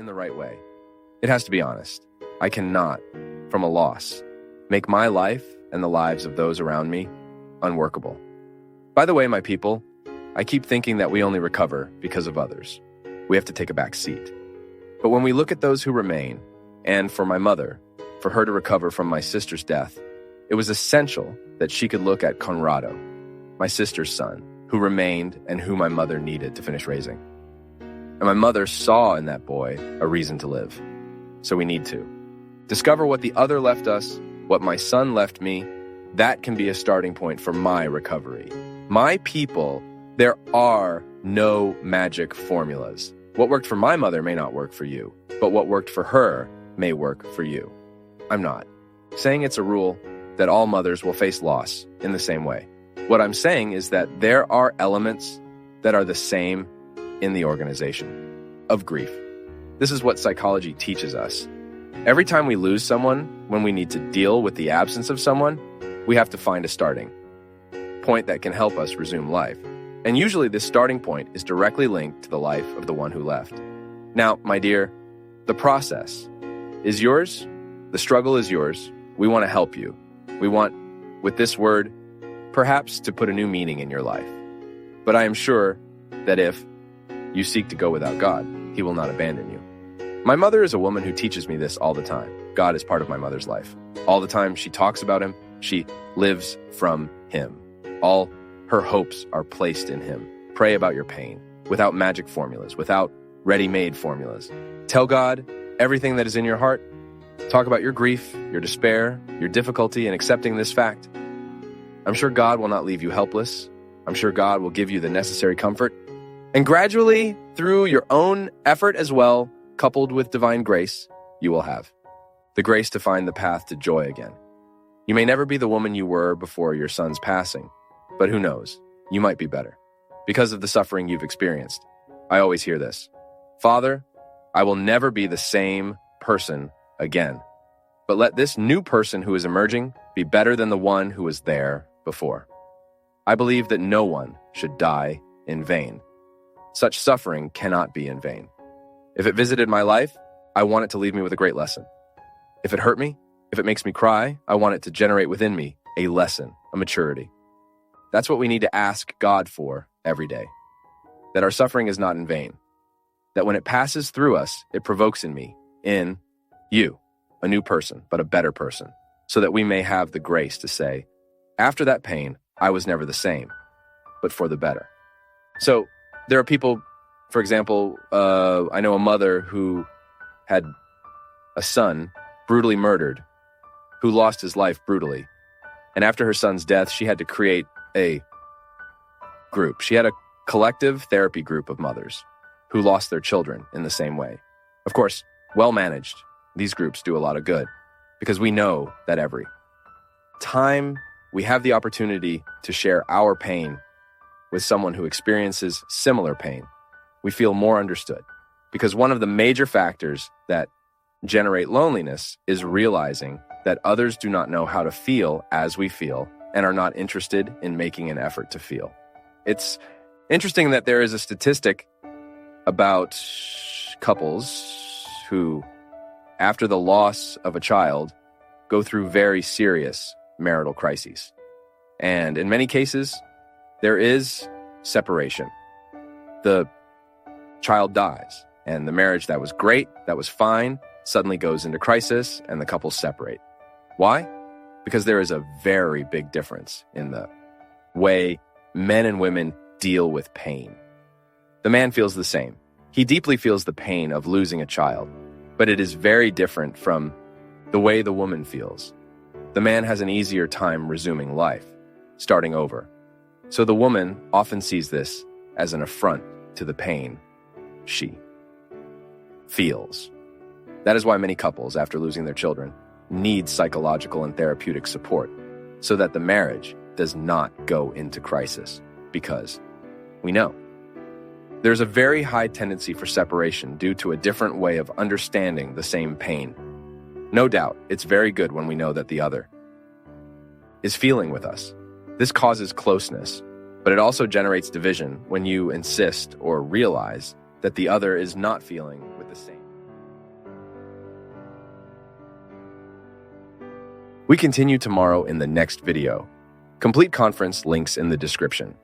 in the right way. It has to be honest. I cannot, from a loss, make my life and the lives of those around me unworkable. By the way, my people, I keep thinking that we only recover because of others. We have to take a back seat. But when we look at those who remain, and for my mother, for her to recover from my sister's death, it was essential that she could look at Conrado, my sister's son, who remained and who my mother needed to finish raising. And my mother saw in that boy a reason to live. So we need to discover what the other left us, what my son left me. That can be a starting point for my recovery. My people, there are no magic formulas. What worked for my mother may not work for you, but what worked for her may work for you. I'm not saying it's a rule that all mothers will face loss in the same way. What I'm saying is that there are elements that are the same in the organization of grief. This is what psychology teaches us. Every time we lose someone, when we need to deal with the absence of someone, we have to find a starting point that can help us resume life. And usually this starting point is directly linked to the life of the one who left. Now, my dear, the process is yours. The struggle is yours. We want to help you. We want, with this word, perhaps to put a new meaning in your life. But I am sure that if you seek to go without God, He will not abandon you. My mother is a woman who teaches me this all the time. God is part of my mother's life. All the time she talks about Him. She lives from Him. All her hopes are placed in Him. Pray about your pain, without magic formulas, without ready-made formulas. Tell God everything that is in your heart. Talk about your grief, your despair, your difficulty in accepting this fact. I'm sure God will not leave you helpless. I'm sure God will give you the necessary comfort. And gradually, through your own effort as well, coupled with divine grace, you will have the grace to find the path to joy again. You may never be the woman you were before your son's passing, but who knows? You might be better because of the suffering you've experienced. I always hear this. Father, I will never be the same person again, but let this new person who is emerging be better than the one who was there before. I believe that no one should die in vain. Such suffering cannot be in vain. If it visited my life, I want it to leave me with a great lesson. If it hurt me, if it makes me cry, I want it to generate within me a lesson, a maturity. That's what we need to ask God for every day. That our suffering is not in vain. That when it passes through us, it provokes in me, in you, a new person, but a better person, so that we may have the grace to say, after that pain, I was never the same, but for the better. So there are people, for example, I know a mother who had a son brutally murdered, who lost his life brutally. And after her son's death, she had to create a group. She had a collective therapy group of mothers who lost their children in the same way. Of course, well managed, these groups do a lot of good because we know that every time we have the opportunity to share our pain with someone who experiences similar pain, we feel more understood. Because one of the major factors that generate loneliness is realizing that others do not know how to feel as we feel and are not interested in making an effort to feel. It's interesting that there is a statistic about couples who, after the loss of a child, go through very serious marital crises. And in many cases, there is separation. The child dies, and the marriage that was great, that was fine, suddenly goes into crisis, and the couples separate. Why? Because there is a very big difference in the way men and women deal with pain. The man feels the same. He deeply feels the pain of losing a child, but it is very different from the way the woman feels. The man has an easier time resuming life, starting over. So the woman often sees this as an affront to the pain she feels. That is why many couples, after losing their children, need psychological and therapeutic support so that the marriage does not go into crisis, because we know there's a very high tendency for separation due to a different way of understanding the same pain. No doubt, it's very good when we know that the other is feeling with us. This causes closeness, but it also generates division when you insist or realize that the other is not feeling with the same. We continue tomorrow in the next video. Complete conference links in the description.